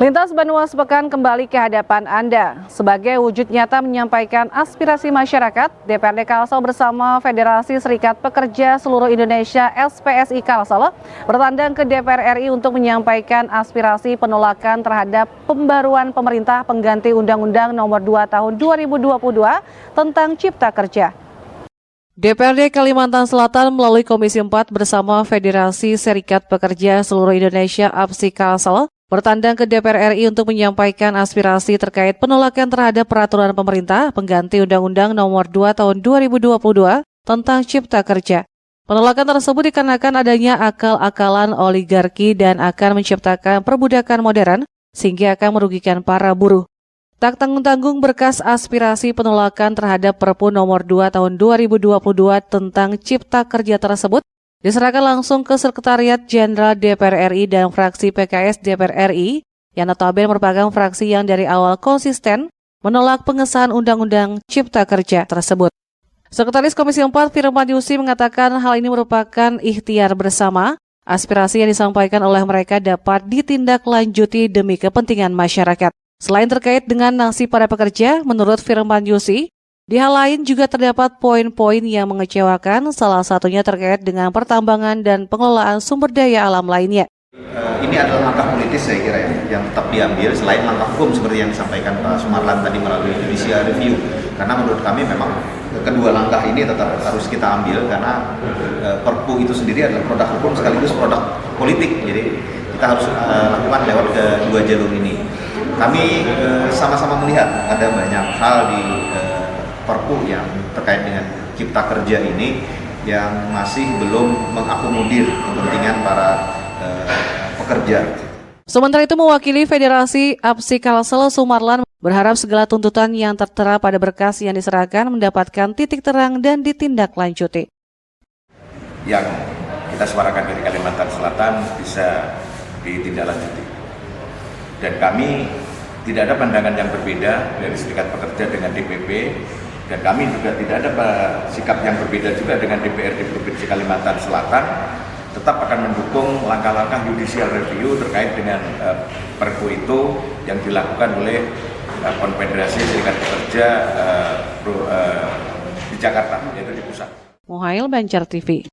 Lintas Banua Sepekan kembali ke hadapan Anda. Sebagai wujud nyata menyampaikan aspirasi masyarakat, DPRD Kalsel bersama Federasi Serikat Pekerja Seluruh Indonesia (SPSI) Kalsel bertandang ke DPR RI untuk menyampaikan aspirasi penolakan terhadap pembaruan pemerintah pengganti Undang-Undang Nomor 2 Tahun 2022 tentang Cipta Kerja. DPRD Kalimantan Selatan melalui Komisi 4 bersama Federasi Serikat Pekerja Seluruh Indonesia (APSI) Kalsel bertandang ke DPR RI untuk menyampaikan aspirasi terkait penolakan terhadap peraturan pemerintah pengganti Undang-Undang Nomor 2 Tahun 2022 tentang Cipta Kerja. Penolakan tersebut dikarenakan adanya akal-akalan oligarki dan akan menciptakan perbudakan modern sehingga akan merugikan para buruh. Tak tanggung-tanggung berkas aspirasi penolakan terhadap Perpu Nomor 2 Tahun 2022 tentang Cipta Kerja tersebut diserahkan langsung ke Sekretariat Jenderal DPR RI dan fraksi PKS DPR RI yang notabene merupakan fraksi yang dari awal konsisten menolak pengesahan Undang-Undang Cipta Kerja tersebut. Sekretaris Komisi 4 Firman Yusi mengatakan hal ini merupakan ikhtiar bersama, aspirasi yang disampaikan oleh mereka dapat ditindaklanjuti demi kepentingan masyarakat. Selain terkait dengan nasib para pekerja, menurut Firman Yusi, di hal lain juga terdapat poin-poin yang mengecewakan, salah satunya terkait dengan pertambangan dan pengelolaan sumber daya alam lainnya. Ini adalah langkah politis saya kira ya, yang tetap diambil selain langkah hukum seperti yang disampaikan Pak Sumarlan tadi melalui judicial review. Karena menurut kami memang kedua langkah ini tetap harus kita ambil karena Perpu itu sendiri adalah produk hukum sekaligus produk politik. Jadi kita harus lakukan lewat kedua jalur ini. Kami sama-sama melihat ada banyak hal di Perpu yang terkait dengan Cipta Kerja ini yang masih belum mengakomodir kepentingan para pekerja. Sementara itu mewakili Federasi APSI Kalsel, Sumarlan berharap segala tuntutan yang tertera pada berkas yang diserahkan mendapatkan titik terang dan ditindaklanjuti. Yang kita suarakan dari Kalimantan Selatan bisa ditindaklanjuti. Dan kami tidak ada pandangan yang berbeda dari Serikat Pekerja dengan DPP, dan kami juga tidak ada sikap yang berbeda juga dengan DPRD Provinsi Kalimantan Selatan, tetap akan mendukung langkah-langkah judicial review terkait dengan Perpu itu yang dilakukan oleh Konfederasi Serikat Pekerja di Jakarta, yaitu di pusat. Muhail, Banjar TV.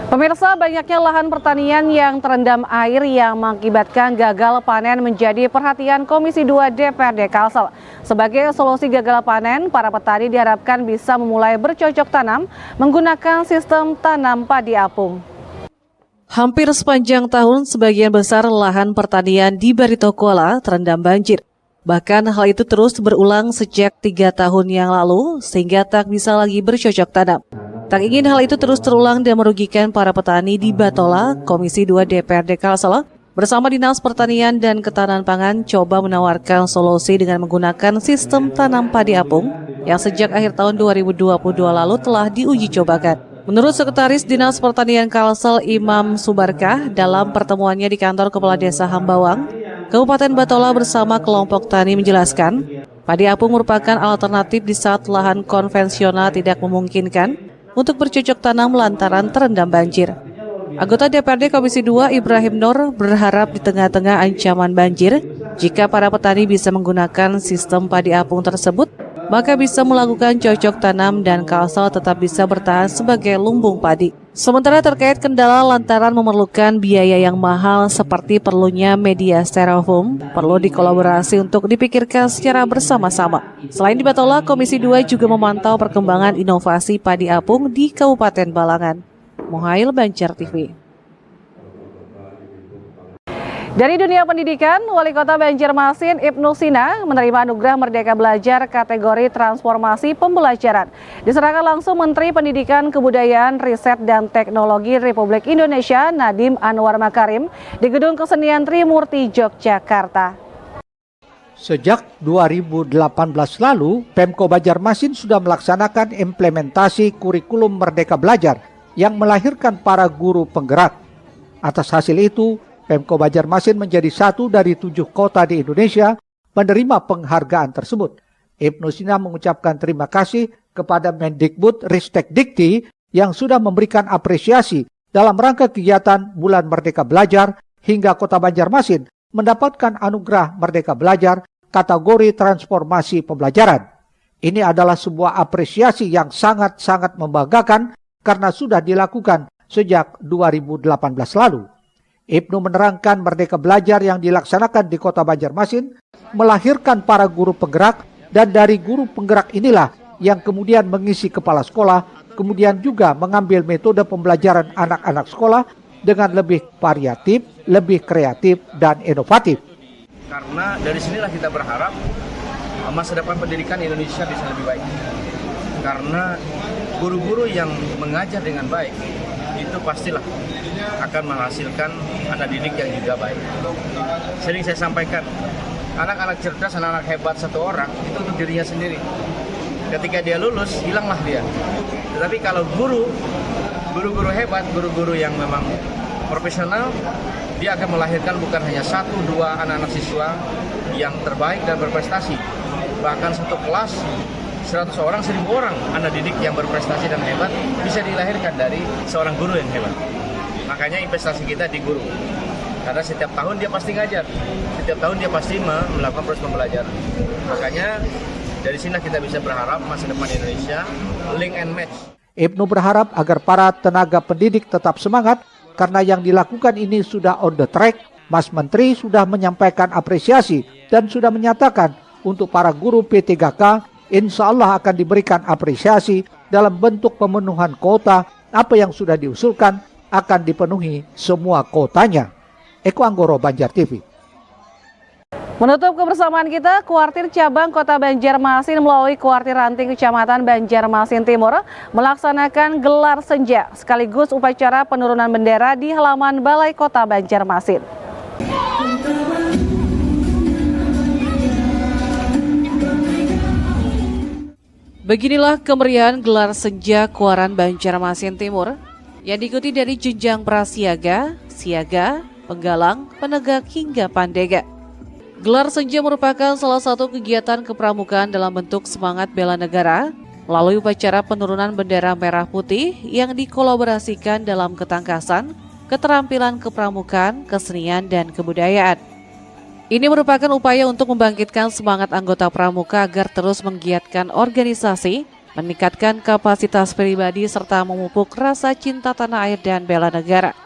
Pemirsa, banyaknya lahan pertanian yang terendam air yang mengakibatkan gagal panen menjadi perhatian Komisi 2 DPRD Kalsel. Sebagai solusi gagal panen, para petani diharapkan bisa memulai bercocok tanam menggunakan sistem tanam padi apung. Hampir sepanjang tahun, sebagian besar lahan pertanian di Baritokuala terendam banjir. Bahkan hal itu terus berulang sejak 3 tahun yang lalu, sehingga tak bisa lagi bercocok tanam. Tak ingin hal itu terus terulang dan merugikan para petani di Batola, Komisi 2 DPRD Kalsel bersama Dinas Pertanian dan Ketahanan Pangan coba menawarkan solusi dengan menggunakan sistem tanam padi apung yang sejak akhir tahun 2022 lalu telah diuji cobakan. Menurut Sekretaris Dinas Pertanian Kalsel Imam Subarkah dalam pertemuannya di kantor Kepala Desa Hambawang, Kabupaten Batola bersama kelompok tani menjelaskan, padi apung merupakan alternatif di saat lahan konvensional tidak memungkinkan untuk bercocok tanam lantaran terendam banjir. Anggota DPRD Komisi 2 Ibrahim Nur berharap di tengah-tengah ancaman banjir, jika para petani bisa menggunakan sistem padi apung tersebut, maka bisa melakukan cocok tanam dan Kalsel tetap bisa bertahan sebagai lumbung padi. Sementara terkait kendala lantaran memerlukan biaya yang mahal seperti perlunya media styrofoam, perlu dikolaborasi untuk dipikirkan secara bersama-sama. Selain di Batola, Komisi 2 juga memantau perkembangan inovasi padi apung di Kabupaten Balangan. Muhail, Banjar TV. Dari dunia pendidikan, Wali Kota Banjarmasin Ibnu Sina menerima anugerah Merdeka Belajar kategori transformasi pembelajaran. Diserahkan langsung Menteri Pendidikan, Kebudayaan, Riset, dan Teknologi Republik Indonesia Nadiem Anwar Makarim di Gedung Kesenian Trimurti, Yogyakarta. Sejak 2018 lalu, Pemko Banjarmasin sudah melaksanakan implementasi kurikulum Merdeka Belajar yang melahirkan para guru penggerak. Atas hasil itu, Pemko Banjarmasin menjadi satu dari 7 kota di Indonesia menerima penghargaan tersebut. Ibnu Sina mengucapkan terima kasih kepada Mendikbud Ristek Dikti yang sudah memberikan apresiasi dalam rangka kegiatan Bulan Merdeka Belajar hingga Kota Banjarmasin mendapatkan anugerah Merdeka Belajar kategori transformasi pembelajaran. Ini adalah sebuah apresiasi yang sangat-sangat membanggakan karena sudah dilakukan sejak 2018 lalu. Ibnu menerangkan Merdeka Belajar yang dilaksanakan di Kota Banjarmasin melahirkan para guru penggerak, dan dari guru penggerak inilah yang kemudian mengisi kepala sekolah, kemudian juga mengambil metode pembelajaran anak-anak sekolah dengan lebih variatif, lebih kreatif, dan inovatif. Karena dari sinilah kita berharap masa depan pendidikan Indonesia bisa lebih baik. Karena guru-guru yang mengajar dengan baik itu pastilah akan menghasilkan anak didik yang juga baik. Sering saya sampaikan, anak-anak cerdas, anak-anak hebat satu orang itu untuk dirinya sendiri. Ketika dia lulus, hilanglah dia. Tetapi kalau guru-guru hebat, guru-guru yang memang profesional, dia akan melahirkan bukan hanya 1-2 anak-anak siswa yang terbaik dan berprestasi. Bahkan satu kelas 100 orang, 1000 orang anak didik yang berprestasi dan hebat bisa dilahirkan dari seorang guru yang hebat. Makanya investasi kita di guru. Karena setiap tahun dia pasti ngajar. Setiap tahun dia pasti melakukan proses pembelajaran. Makanya dari sini kita bisa berharap masa depan Indonesia link and match. Ibnu berharap agar para tenaga pendidik tetap semangat karena yang dilakukan ini sudah on the track. Mas Menteri sudah menyampaikan apresiasi dan sudah menyatakan untuk para guru P3K insya Allah akan diberikan apresiasi dalam bentuk pemenuhan kuota. Apa yang sudah diusulkan akan dipenuhi semua kuotanya. Eko Anggoro, Banjar TV. Menutup kebersamaan kita, Kuartir Cabang Kota Banjarmasin melalui Kuartir Ranting Kecamatan Banjarmasin Timur melaksanakan gelar senja sekaligus upacara penurunan bendera di halaman Balai Kota Banjarmasin. Beginilah kemeriahan gelar senja Kuaran Banjarmasin Timur yang diikuti dari jenjang prasiaga, siaga, penggalang, penegak hingga pandega. Gelar senja merupakan salah satu kegiatan kepramukaan dalam bentuk semangat bela negara melalui upacara penurunan bendera merah putih yang dikolaborasikan dalam ketangkasan, keterampilan kepramukaan, kesenian, dan kebudayaan. Ini merupakan upaya untuk membangkitkan semangat anggota pramuka agar terus menggiatkan organisasi, meningkatkan kapasitas pribadi, serta memupuk rasa cinta tanah air dan bela negara.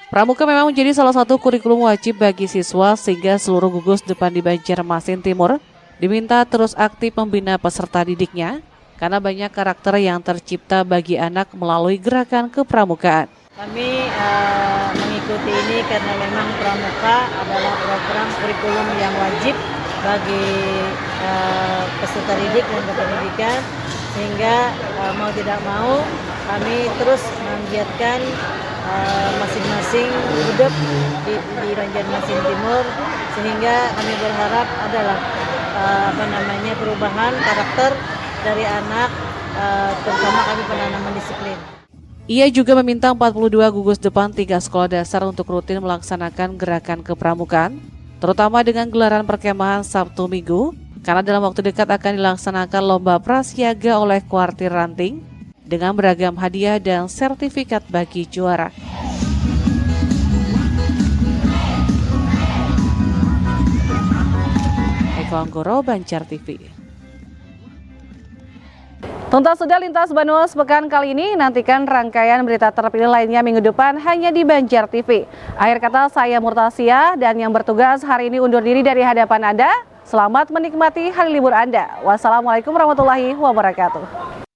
Pramuka memang menjadi salah satu kurikulum wajib bagi siswa sehingga seluruh gugus depan di Banjarmasin Timur diminta terus aktif membina peserta didiknya karena banyak karakter yang tercipta bagi anak melalui gerakan kepramukaan. Kami mengikuti ini karena memang pramuka adalah program kurikulum yang wajib bagi peserta didik dan berpendidikan, sehingga mau tidak mau kami terus menggiatkan masing-masing hidup di Banjarmasin Timur, sehingga kami berharap adalah perubahan karakter dari anak, terutama kami penanaman disiplin. Ia juga meminta 42 gugus depan 3 sekolah dasar untuk rutin melaksanakan gerakan kepramukaan, terutama dengan gelaran perkemahan Sabtu Minggu, karena dalam waktu dekat akan dilaksanakan lomba prasiaga oleh Kuartir Ranting dengan beragam hadiah dan sertifikat bagi juara. Eko Anggoro, Banjar TV. Tuntas sudah lintas Banua sepekan kali ini, nantikan rangkaian berita terpilih lainnya minggu depan hanya di Banjar TV. Akhir kata saya Murtasia dan yang bertugas hari ini undur diri dari hadapan Anda. Selamat menikmati hari libur Anda. Wassalamualaikum warahmatullahi wabarakatuh.